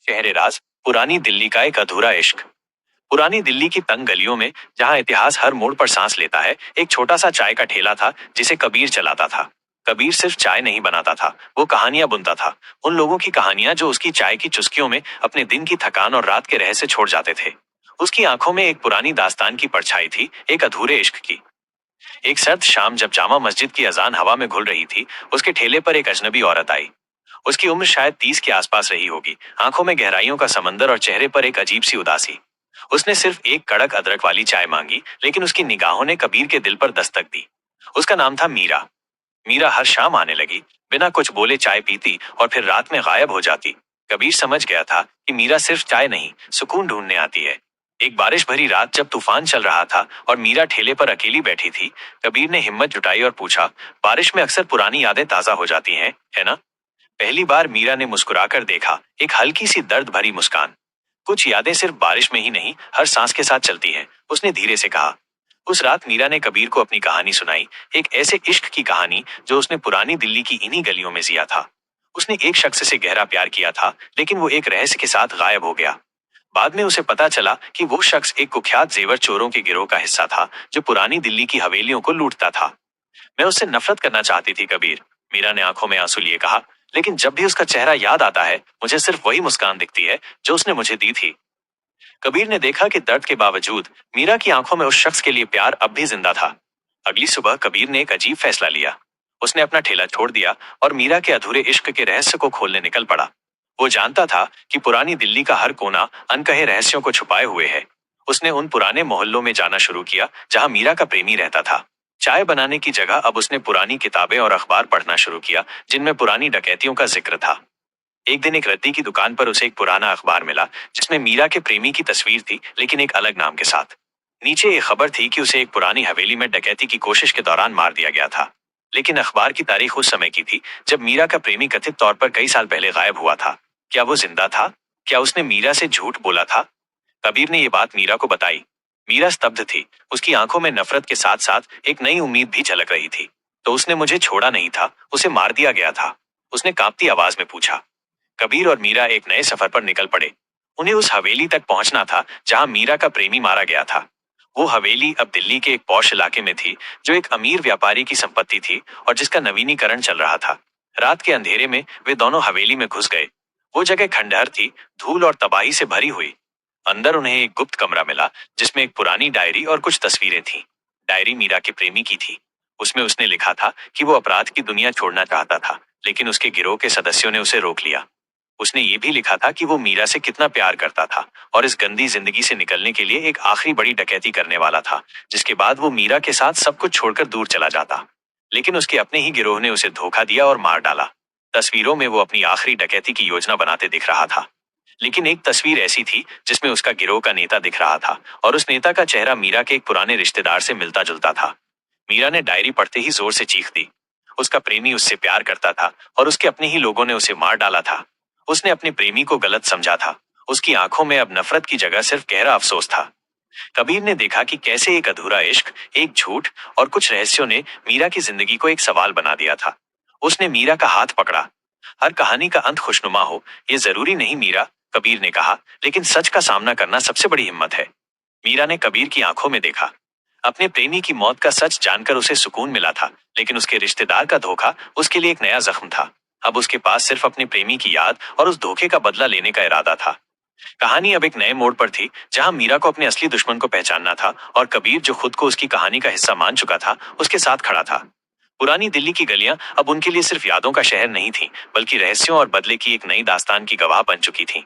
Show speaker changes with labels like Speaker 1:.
Speaker 1: शहर राज, पुरानी दिल्ली का एक अधूरा इश्क। पुरानी दिल्ली की तंग गलियों में, जहां इतिहास हर मोड़ पर सांस लेता है, एक छोटा सा चाय का ठेला था जिसे कबीर चलाता था। कबीर सिर्फ चाय नहीं बनाता था, वो कहानियां बुनता था। उन लोगों की कहानियां जो उसकी चाय की चुस्कियों में अपने दिन की थकान और रात के रहस्य छोड़ जाते थे। उसकी आंखों में एक पुरानी दास्तान की परछाई थी, एक अधूरे इश्क की। एक सर्द शाम जब जामा मस्जिद की अजान हवा में घुल रही थी, उसके ठेले पर एक अजनबी औरत आई। उसकी उम्र शायद 30 के आसपास रही होगी, आंखों में गहराइयों का समंदर और चेहरे पर एक अजीब सी उदासी। उसने सिर्फ एक कड़क अदरक वाली चाय मांगी, लेकिन उसकी निगाहों ने कबीर के दिल पर दस्तक दी। उसका नाम था मीरा। मीरा हर शाम आने लगी, बिना कुछ बोले चाय पीती और फिर रात में गायब हो जाती। कबीर समझ गया था कि मीरा सिर्फ चाय नहीं, सुकून ढूंढने आती है। एक बारिश भरी रात जब तूफान चल रहा था और मीरा ठेले पर अकेली बैठी थी, कबीर ने हिम्मत जुटाई और पूछा, बारिश में अक्सर पुरानी यादें ताजा हो जाती हैं, है ना? पहली बार मीरा ने मुस्कुराकर देखा, एक हल्की सी दर्द भरी मुस्कान। कुछ यादें सिर्फ बारिश में ही नहीं, हर सांस के साथ चलती हैं, उसने धीरे से कहा। उस रात मीरा ने कबीर को अपनी कहानी सुनाई, एक ऐसे इश्क की कहानी जो उसने पुरानी दिल्ली की इन्हीं गलियों में जिया था। उसने एक शख्स से गहरा प्यार किया था, लेकिन वो एक रहस्य के साथ गायब हो गया। बाद में उसे पता चला कि वो शख्स एक कुख्यात जेवर चोरों के गिरोह का हिस्सा था, जो पुरानी दिल्ली की हवेलियों को लूटता था। मैं उससे नफरत करना चाहती थी कबीर, मीरा ने आंखों में आंसू लिए कहा, लेकिन जब भी उसका चेहरा याद आता है, मुझे सिर्फ वही मुस्कान दिखती है जो उसने मुझे दी थी। कबीर ने देखा कि दर्द के बावजूद मीरा की आंखों में उस शख्स के लिए प्यार अब भी जिंदा था। अगली सुबह कबीर ने एक अजीब फैसला लिया। उसने अपना ठेला छोड़ दिया और मीरा के अधूरे इश्क के रहस्य को खोलने निकल पड़ा। वो जानता था कि पुरानी दिल्ली का हर कोना अनकहे रहस्यों को छुपाए हुए है। उसने उन पुराने मोहल्लों में जाना शुरू किया जहां मीरा का प्रेमी रहता था। चाय बनाने की जगह अब उसने पुरानी किताबें और अखबार पढ़ना शुरू किया, जिनमें पुरानी डकैतियों का जिक्र था। एक दिन एक रद्दी की दुकान पर उसे एक पुराना अखबार मिला, जिसमें मीरा के प्रेमी की तस्वीर थी, लेकिन एक अलग नाम के साथ। नीचे एक खबर थी कि उसे एक पुरानी हवेली में डकैती की कोशिश के दौरान मार दिया गया था। लेकिन अखबार की तारीख उस समय की थी जब मीरा का प्रेमी कथित तौर पर कई साल पहले गायब हुआ था। क्या वो जिंदा था? क्या उसने मीरा से झूठ बोला था? कबीर ने ये बात मीरा को बताई। मीरा स्तब्ध थी, उसकी आंखों में नफरत के साथ साथ एक नई उम्मीद भी झलक रही थी। तो उसने मुझे छोड़ा नहीं था, उसे मार दिया गया था, उसने कांपती आवाज में पूछा। कबीर और मीरा एक नए सफर पर निकल पड़े। उन्हें उस हवेली तक पहुंचना था जहां मीरा का प्रेमी मारा गया था। वो हवेली अब दिल्ली के एक पॉश इलाके में थी, जो एक अमीर व्यापारी की संपत्ति थी और जिसका नवीनीकरण चल रहा था। रात के अंधेरे में वे दोनों हवेली में घुस गए। वो जगह खंडहर थी, धूल और तबाही से भरी हुई। अंदर उन्हें एक गुप्त कमरा मिला, जिसमें एक पुरानी डायरी और कुछ तस्वीरें थीं। डायरी मीरा के प्रेमी की थी। उसमें उसने लिखा था कि वो अपराध की दुनिया छोड़ना चाहता था, लेकिन उसके गिरोह के सदस्यों ने उसे रोक लिया। उसने ये भी लिखा था कि वो मीरा से कितना प्यार करता था और इस गंदी जिंदगी से निकलने के लिए एक आखिरी बड़ी डकैती करने वाला था, जिसके बाद वो मीरा के साथ सब कुछ छोड़कर दूर चला जाता। लेकिन उसके अपने ही गिरोह ने उसे धोखा दिया और मार डाला। तस्वीरों में वो अपनी आखिरी डकैती की योजना बनाते दिख रहा था। लेकिन एक तस्वीर ऐसी थी जिसमें उसका गिरोह का नेता दिख रहा था, और उस नेता का चेहरा मीरा के एक पुराने रिश्तेदार से मिलता जुलता था। मीरा ने डायरी पढ़ते ही जोर से चीख दी। उसका प्रेमी उससे प्यार करता था और उसके अपने ही लोगों ने उसे मार डाला था। उसने अपने प्रेमी को गलत समझा था। उसकी आंखों में अब नफरत की जगह सिर्फ गहरा अफसोस था। कबीर ने देखा कि कैसे एक अधूरा इश्क, एक झूठ और कुछ रहस्यों ने मीरा की जिंदगी को एक सवाल बना दिया था। उसने मीरा का हाथ पकड़ा। हर कहानी का अंत खुशनुमा हो, ये जरूरी नहीं मीरा, कबीर ने कहा, लेकिन सच का सामना करना सबसे बड़ी हिम्मत है। मीरा ने कबीर की आंखों में देखा। अपने प्रेमी की मौत का सच जानकर उसे सुकून मिला था, लेकिन उसके रिश्तेदार का धोखा उसके लिए एक नया जख्म था। अब उसके पास सिर्फ अपने प्रेमी की याद और उस धोखे का बदला लेने का इरादा था। कहानी अब एक नए मोड़ पर थी, जहां मीरा को अपने असली दुश्मन को पहचानना था और कबीर, जो खुद को उसकी कहानी का हिस्सा मान चुका था, उसके साथ खड़ा था। पुरानी दिल्ली की गलियां अब उनके लिए सिर्फ यादों का शहर नहीं थी, बल्कि रहस्यों और बदले की एक नई दास्तान की गवाह बन चुकी थीं।